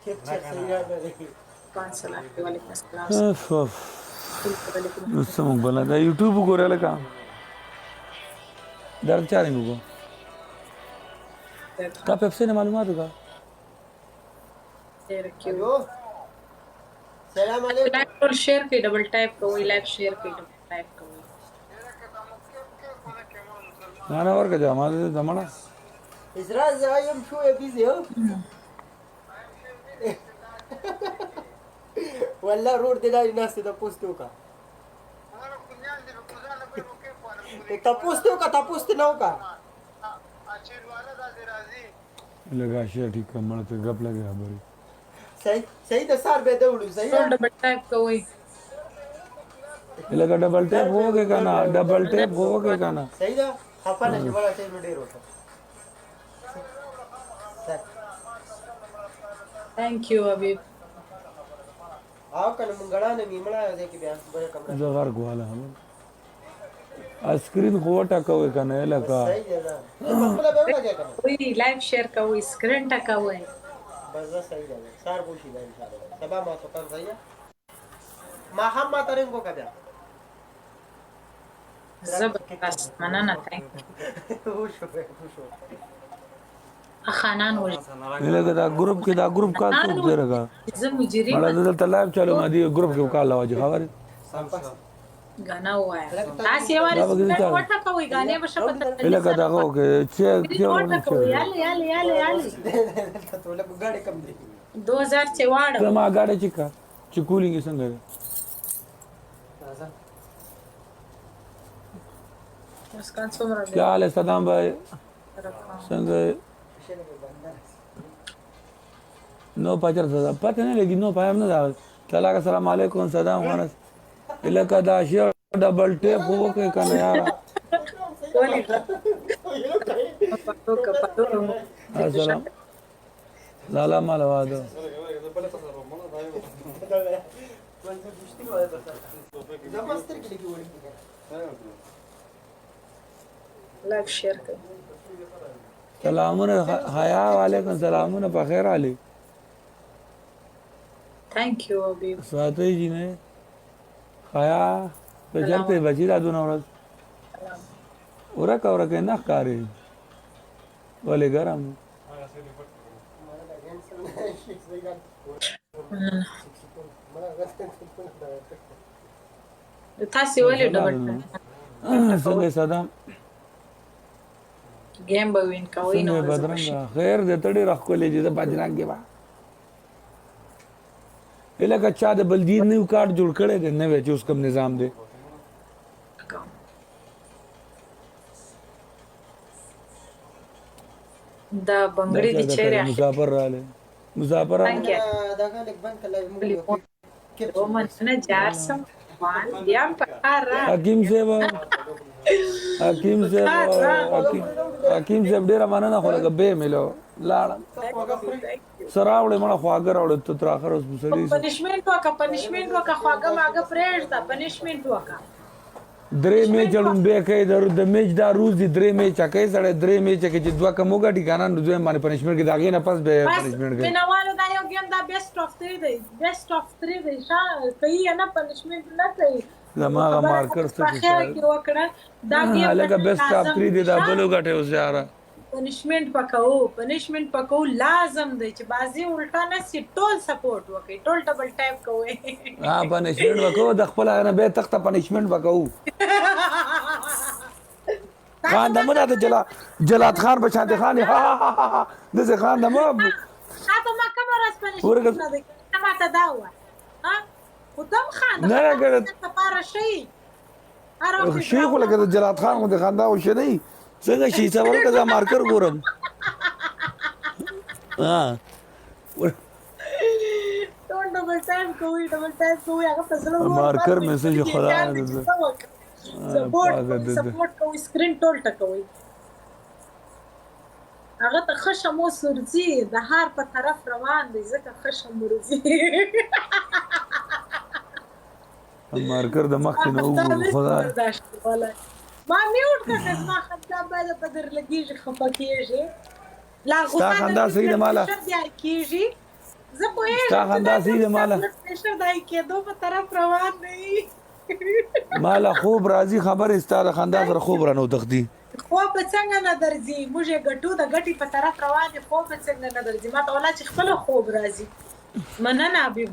السلام وعلیکم السلام سمون بلا دا یوټیوب وګوره لکه در چارې وګو تا پیپسي نه معلومات وکړه سلام علیکم لایک شیر کړئ ډبل ټایپ کوئ لایک شیر کړئ ډبل ټایپ کوئ نه ورکه جامه دې زمانہ اسراء زایم شويه بيزي ها والله رور دي لا الناس ده بوستوكا تپوست نوکا لگا شي ټیک کمل ته غپ لګي خبري صحیح د سار به دوړو صحیح ډبل ټایپ کوئ لگا ډبل ټیپ هوګه کنه ډبل ټیپ هوګه کنه صحیح ده خپل شي ولا ټیم ډیر وته thank you अभी आओ कल मंगळाने मी मला देखी बया बरे कमरा زغر غواله هم اسکرین هو ټاکوي کنه لکه صحیح ده خپل به ولا کنه कोई लाइक शेयर कोई स्क्रीन टका हुआ है बस صحیح ده سار پوښی ده ان شاء الله سبا ما تو کم صحیح ما هم ما ترنګو کده زبردست مننه थैंक यू خانان وجه لکه دا ګروپ کې دا ګروپ کال څوک دی راګه زه مجرم مړه دلته لایو چالو ما دی ګروپ کې کال لاوځي خبر غانا हुआ है تاسو یې واره وټه کوي غانې بشه پته لکه دا هو کې چې وټه کوي یاله ته له ګاډي کم دی 2000 چې واړ ما غاډه چیکا چې کولینګ څنګه مسکان څومره دی क्या हाल है सदाम भाई څنګه نو پچر صدا پته نه لګي نو پایم نه دا طلاق السلام علیکم صدام خانس الکه دا شی ډبل ټیپ وکړه کنه یار السلام لالا مال واده लाइक शेयर कर سلامونه حیا وعلیکم سلامونه په خیر علي थैंक यू अभी ساتي جی نه حیا په چل په بچی دا دونه ورځ ورکه نه ښکاري ولې ګرم تاسو ولې ډبل څنګه صدام गेम به وین کوي نو بدرنګ خیر دې تړي راخ کولې دې بجرنګ کې با الکه چا د بلدی نیو کارت جوړ کړي دې نه وې چې اوس کوم نظام دی دا بنگړي دي چیرې مسافر رااله مسافر دا غلک بند کله موږ او مننه جار سم وان بیا پکار حکیم صاحب حکیم صاحب ډیر مننه خو لګ به ملو لاړ سراوړې مړه خواګر اورې ته تر اخر اوس مسړي پنیشمنت وکا خواګه ماګه پرېږ دا پنیشمنت وکا درې میچ اړون به کوي د میچ دا روز دي درې میچ کوي سره درې میچ کې چې دوه کموګه ټیکانه نو دوی باندې پنیشمنت کې داګه نه پس به پنیشمنت کوي بنوالو دا یو گیم دا بیسټ اف 3 دی بیسټ اف 3 دی شا کوي نه پنیشمنت نه کوي زما مارکر څه کې وکړه دا گیم لکه بیسټ اف 3 دی دا بلو غټه اوس یاره پنیشمنت پکاو لازم دی چې بازی الټا نه سی ټول سپورټ وکړي ټول ډبل ټایپ کوي ها پنیشمنت وکاو د خپل نه به تخته پنیشمنت وکاو خان دمه د جلات خان بچاته خان ها دغه خان دمه خاطر ما کمر اس پنیشمنت نه دی ما ته دا و ها خدام خان نه راګره لپاره شي شیخ لکه د جلات خان خو د خندا و شي نه څنګه شي څور کزا مارکر ګورم ها ډبل ټایپ کوي هغه فزلو مارکر میسج خدا نه سپورټ کوي سکرین ټول ټکوي هغه ته خشم او سرزي د هار په طرف روان دي ځکه خشم ورزي مارکر د مخ نه وګورم خدا ما میوټ کړه ما خندا باندې بدر لګیږي خپکیږي لا غوسه خندا صحیح ده مالا کیږي زه پوهېږم ستا خندا صحیح ده ماله پرېشر دای کېدو په طرف روان نه وي ماله خوب راځي خبرې ستا د خندا سره خوب رانه وتښتي خوب به څنګه نه درځي موږ یې ګټو د ګټې په طرف روان دي خوب به څنګه نه درځي ما ته ولا چې خپله خوب راځي مننه حبیب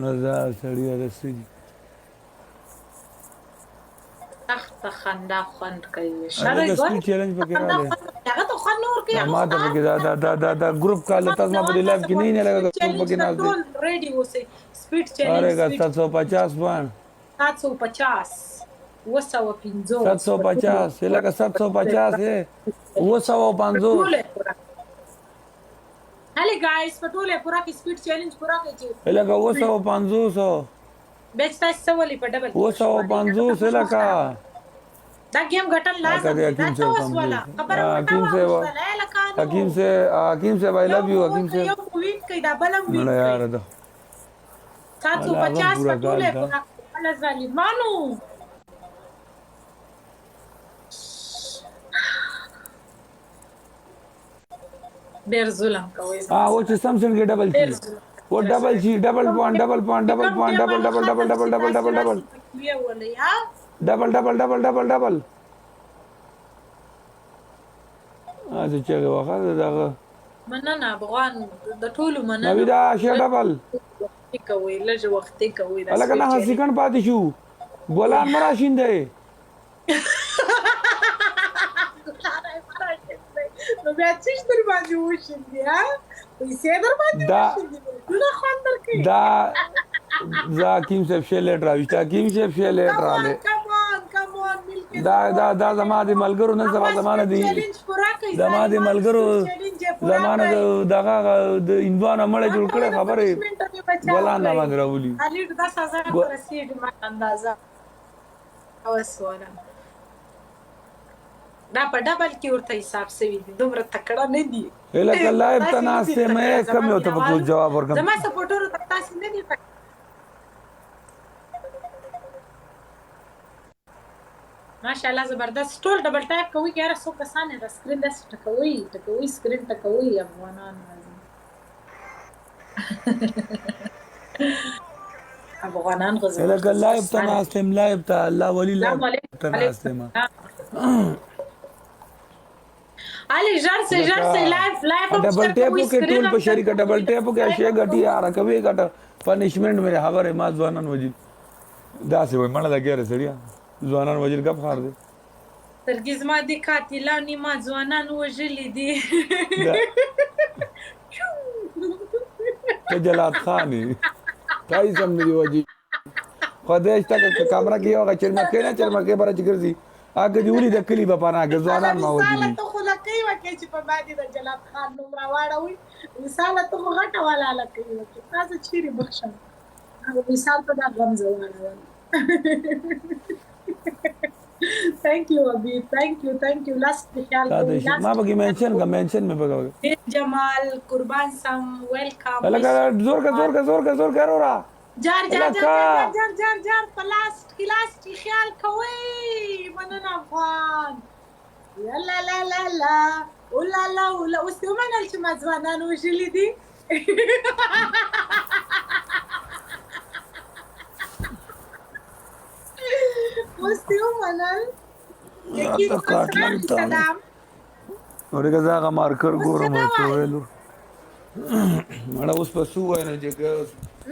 نه دا سړی رسېږي سخته خندا خوند کوي هغه سپیډ چیلنج پکې راغلی هغه ته خوند نه ورکوي ما ته پکې دا ګروپ کال تاسو ما په دې لایف کې نه لګا ګروپ پکې نه ټول ریډي اوسئ سپیډ اره چیلنج 750 باندې 750 250 750 لکه 750 ہے 250 هلي ګايز په ټوله پورا کې سپیډ چیلنج پورا کوي لکه 250 بیچ تاسو سوالي په ډبل 250 لکه دا گیم غټل لازم دی دا تاسو ولا خبره حکیم سے I love you حکیم سے یو وین کې دا بلم وین نه یار دا 750 په ټوله پورا الله ظالمانو ډېر ظلم کوي او چې سمسنګ کې ډبل چی वो डबल जी double point double point double point double double double double double double double ये बोले यार double double double double double आज چې واخر دا مننه افغان د ټولو مننه نو دا شه ډبل کوي لږ وخت کوي دا لکه نه سکند پاتې شو ګولان مرا شیندې نو بیا چې در باندې وشیندې ها پیسې در باندې وشیندې نه خوند درکې دا حکیم صاحب شیلټ راوښتا حکیم صاحب شیلټ رااله دا زما د ملګرو نه زمانه دی زما د ملګرو زمانه دغه د انوانه مړ جوړ کړه خبره ګولان نه باندې راولي علي 10000 پر سیډ ما اندازه اوسونه دا په ډبل کې ورته حساب سوي دي دومره تکړه نه دي لکه لایف ته ناسته مې کم یو ته په جواب ورکم زما سپورټر ته تاسو نه دي ماشاءالله زبردست ټول ډبل ټایپ کوي یاره څو کسان د سکرین د ټکوي سکرین ټکوي افغانان افغانان غزه لکه لایف ته ناسته لایف ته الله ولی لایف ته ناسته ما علي ژر سه لایف ډبل ټیپ کې ټول په شریکه ډبل ټیپ کې شی غټي یار کوي غټ پنیشمنت مې خبره ما ځوانان وځي دا څه وای مړه دا ګره سړیا ځوانان وځي کب خار دي ترګز ما دي قاتلانی ما ځوانان وژلې دي ته جلات خاني کای سم دی وځي خدای ته کیمرا کې یو چرما کې بار چګرځي اګه دی ولې د کلی په پانا غزوانان ما وځي ته خو لکې وکې چې په باندې د جلات خان نوم راوړوي مثال ته غټه والا لکې وکې تاسو چیرې بخښم هغه مثال ته دا غمزه وایي Thank you Abi thank you last خیال ما بګی منشن مې بګاوي جمال قربان سم ویلکم لکه زور کا را جار پلاست کی خیال کوي مننه افغان لا اولا اوس یو منل چې مځوانان وشلې دي اوس یو منل یکی سلام اورګه زاغه مارکر ګورم ته ویلو مړه اوس په سو وای نه جګه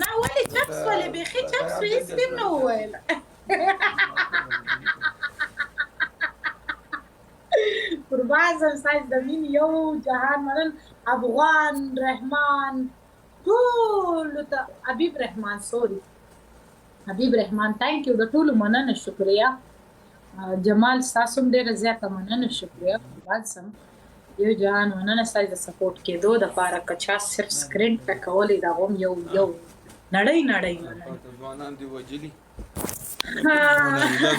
نه ولې چپس ولې بيخي چپس هیڅ دې نه وویل قربان سایز د مين یو جهان منن افغان رحمان ټول ته حبیب رحمان ثانک یو د ټول مننه شکریا جمال ساسم ډیر زیاته مننه شکریا قربان سم یو جهان مننه سایز سپورټ کېدو د پاره کچا صرف سکرین په کولې دا هم یو نړۍ ځوانان دی وجلی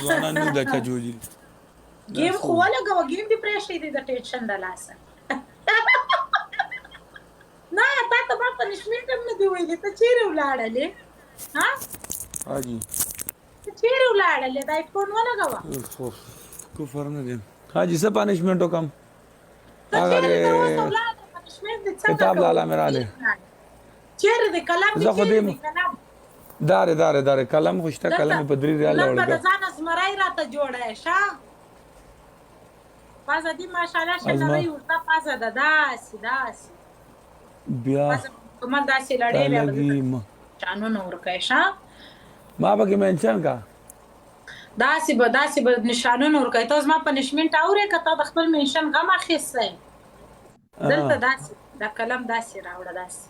ځوانان دی د چجوجی گیم خو لګو گیم دی پرېشې دی د ټینشن د لاسه نه تا ته په پنشمنت هم نه دی ویلې ته چیرې ولاړلې ها حاجی چیرې ولاړلې دا فون ولګوا کفر نه دی حاجی څه پنشمنت وکم اگر کتاب لالا میرا لے چیرې د کلم زه خو چیرې دې د کلم داره قلم خوشته کلم په 3 ریال لمبه د وړل ځان زمری راته جوړه شه پازه دې ماشاءالله شنوي ورته پازه ده داسې بیا پازه کومه داسې لړې بیا چانونه ورکای شه ما به کې منشن کا داسې به نشانونه ورکای ته ما پنشمنت اورې کته د خپل منشن غم اخیسته دلته داسې دا کلم داسې راوړه داسې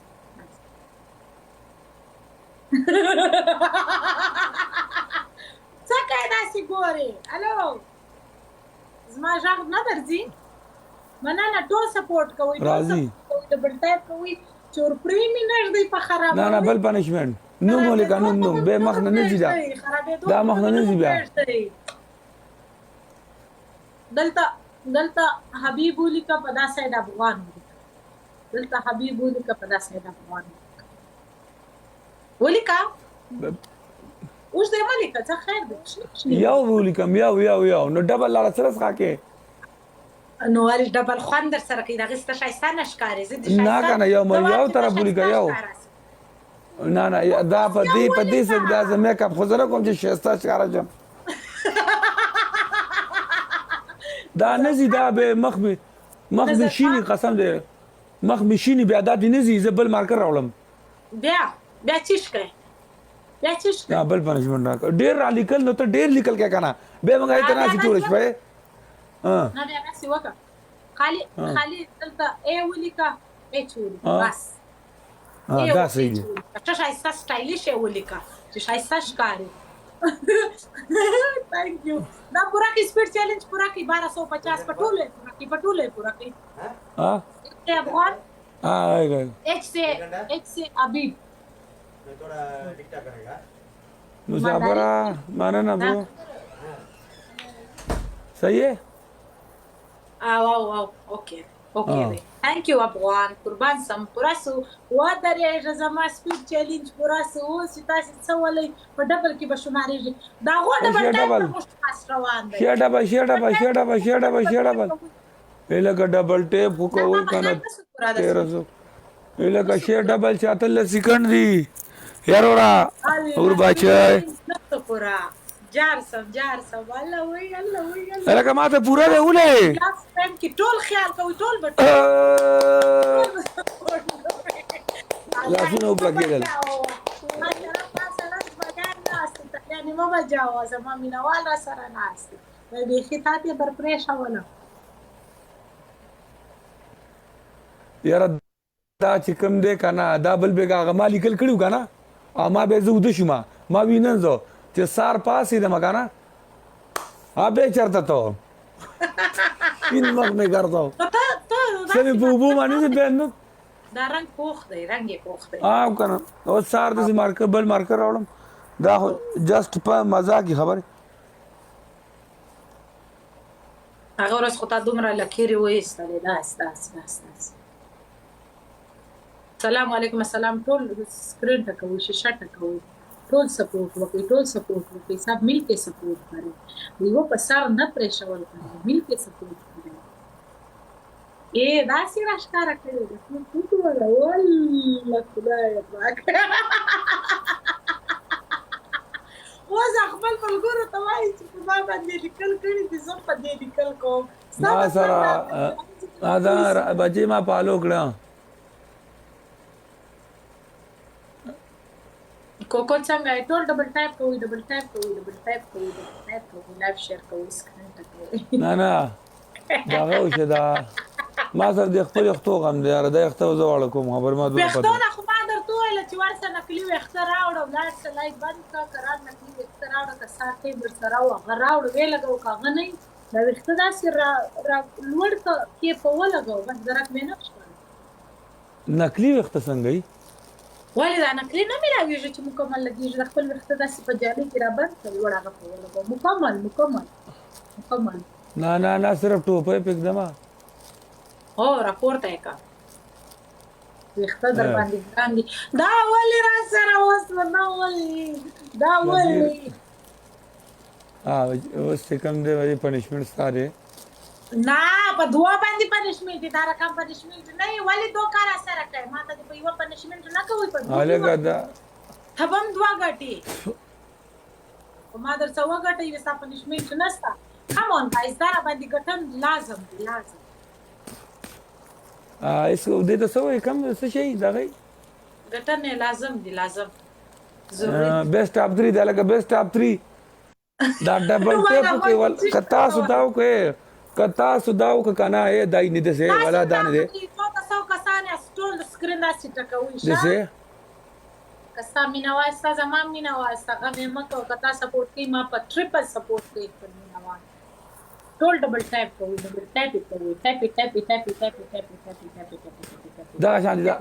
څه کوي داسې ګورې الو زما غږ نه درځي مننه ټول سپورټ کوي راځي ډبل ټایپ کوي چور پریمی نږدې په خراب نه بل پنشمنت نو مولې قانون نو به مخ نه نځي دا مخ نه نځي بیا دلته حبیب ولیکه په دا سایډ افغان دلته حبیب ولیکه په دا سایډ افغان ولیکه اوس دې ملیکه څه خیر دی یو ولیکم یو نو ډبل لاره سره ښاکه نو ول ډبل خوان در سره کې دغه ست شایسته نشکاري زه دې نه کنه یو طرف ولیکه یو نه دا په دې څه دا زه میک اپ خو زره کوم چې شایسته ښکارا جام دا نزي دا به مخ شینی قسم دې مخ شینی بیا دا دې نزي زه بل مارکر راولم بیا چیش کوي نه بل پنشمنت نه ډیر را لیکل نو ته ډیر لیکل کې کنه به موږ ایت نه چې ټول شپه نه بیا نسی وکړه خالی دلته ای ولیکه اچ ولیکه بس دا صحیح دی چې شایسته سټایلیش ولیکه چې شایسته ښکاري thank you دا پورا کی سپیډ چیلنج پورا کی 1250 پټوله پورا کی हां ये افغان आएगा एक से अभी थोड़ा डिक्टा करेगा मुसाफरा माना ना ब्रो सही है आओ okay thank you افغان قربان سم پراسو و درې زما سپیډ چیلنج پراسو ستاسو څولې په ډبل کې به شمارېږي دا غو ډبل روان دی شیا ډبل الګ ډبل ټیپ کوو کنه 1300 الګ شیا ډبل 44 سکند دی یارورا اور بچای پورا جار سم الله وی الګ ماته پورا دی ولې ټایم کې ټول خیال کوي ټول بټ لاسونه وبلګیدل یعنی ما بجاوه زما مینوال را سره ناست وای بیخي تاته بر پریښه ولا یاره دا چې کوم دی کنه دا بل بیګه غما لیکل کړیو کنه ما به زه ود شم ما وینم زه چې سار پاسې د مکانه ابه چرته ته این مخ نه ګرځاو سمې په وبو باندې بند دا رنگ پوخ دی کنه او سار د مارکر بل مارکر راوړم دا جست په مزاقي خبره هغه ورځ خو تا دومره لکيري وېستلې داس سلام علیکم السلام ټول سکرین ته کوي شیشه ته کوي ټول سپورټ وکړي سب مل کے سپورټ کړي دیو په سر نه پریشول کړي مل کے سپورټ کړي اے داسې راښکاره کړي ټول والله خدای پاک اوس خپل ملګرو ته وایي چې په ما باندې لیکل کړي دي زه په دې لیکل کوم ما سره دا بچي ما پالو کړه کوکو څنګه ټول ډبل ټایپ کوي لایو شیر کوي سکرین ته کوي نه دا غوښه دا ما سره د خپل وختو غم دی را د وختو زوړ کوم خبر ما دوه پته وختونه خو ما درته ویل چې ورسره نکلی وخته راوړو لاړ څه لایک بند کا قرار نکلی وخته راوړو که ساتي در سره راوړو ویلګو کاغه نه دا وخته داسې لوړ کې په ولګو بس درک مې نه ښکار نکلی وخته څنګه ای ولې دا نکلی نه ملاویږي چې مکمل لګیږي د خپل وخته داسې په جالي کې را بند کړ وړه په ولګو مکمل نه صرف ټوپه پکدما او راپورته کا وخته در باندې ګاندي دا ولې را سره وسله دا ولې اوس څه کوم دی وایي پنیشمنت ستاره نه په دوه باندې پنشمنت دا رقم پنشمنت نه وي ولې دوه کار سره کوي ما ته په یو پنشمنت نه کوي په دوه الګا دا تبم دوه غټي ما در څو غټي وستا پنشمنت نستا کم اون گایز دا باندې غټن لازم دی لازم اسو دې ته سوې کم څه شي دا غي غټن لازم دی لازم ضروري بیسٹ اپ 3 دا لګه بیسٹ اپ 3 دا ډبل ټیپ کې ول کتا سوداو کې کتا سوداو ک کنه اے دای نه دسه ولا دان دې تاسو کسانه سټول سکرین دا سټ کوي دسه کسا مینا واسطه زما مینا واسطه غمه مکو کتا سپورټ کی ما په ټریپل سپورټ کوي په مینا واسطه ټول ډبل ټیپ کوي ډبل ټیپ کوي ټیپ دا شان دي دا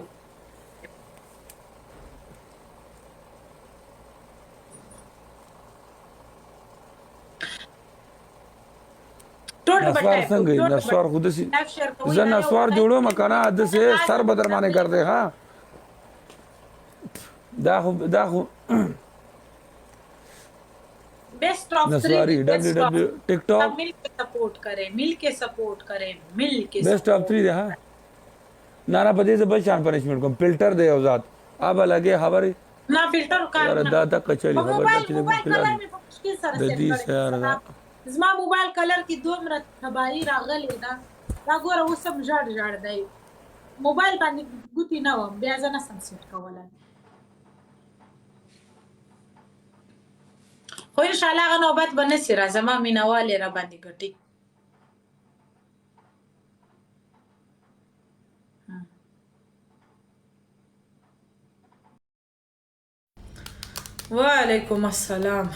نسوار څنګه نسوار خود سي زه نسوار جوړو مکانا د سه سر بدر باندې کرتے ها دا خو best of नसवारी www टिकटॉक मिल के सपोर्ट करें बेस्ट ऑफ 3 दे हाँ नाना पदे से बस शान पनिशमेंट को फिल्टर दे औजात अब लगे खबर ना फिल्टर का यार दादा कचली खबर कचली कलर में मुश्किल सर ददी से यार زما موبایل کلر کې دومره تباہی راغلی دا ګوره اوس هم ژړ دی موبایل باندې ګوتې نه وم بیا زه نسم سیټ کولی خو انشاءالله هغه نوبت به نسي را زما مینهوالې را باندې ګټي وعلیکم السلام